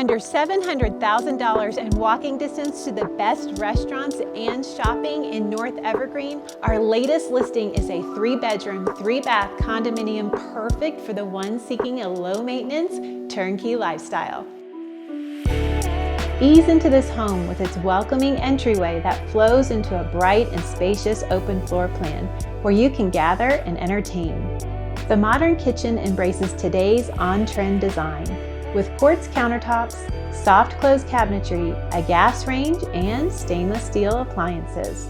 Under $700,000 and walking distance to the best restaurants and shopping in North Evergreen, our latest listing is a 3-bedroom, 3-bath condominium perfect for the one seeking a low-maintenance, turnkey lifestyle. Ease into this home with its welcoming entryway that flows into a bright and spacious open floor plan where you can gather and entertain. The modern kitchen embraces today's on-trend design with quartz countertops, soft close cabinetry, a gas range, and stainless steel appliances.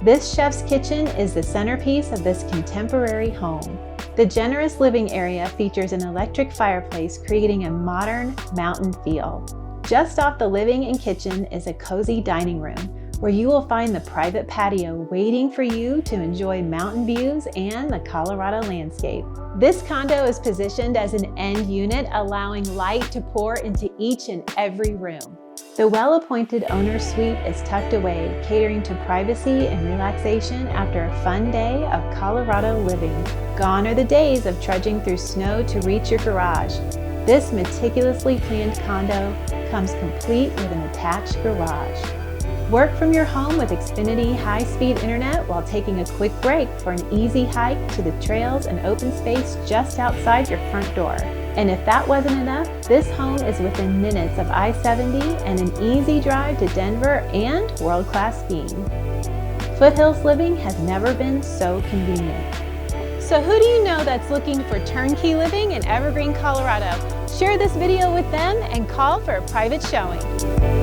This chef's kitchen is the centerpiece of this contemporary home. The generous living area features an electric fireplace creating a modern mountain feel. Just off the living and kitchen is a cozy dining room where you will find the private patio waiting for you to enjoy mountain views and the Colorado landscape. This condo is positioned as an end unit, allowing light to pour into each and every room. The well-appointed owner's suite is tucked away, catering to privacy and relaxation after a fun day of Colorado living. Gone are the days of trudging through snow to reach your garage. This meticulously planned condo comes complete with an attached garage. Work from your home with Xfinity high-speed internet while taking a quick break for an easy hike to the trails and open space just outside your front door. And if that wasn't enough, this home is within minutes of I-70 and an easy drive to Denver and world-class skiing. Foothills living has never been so convenient. So who do you know that's looking for turnkey living in Evergreen, Colorado? Share this video with them and call for a private showing.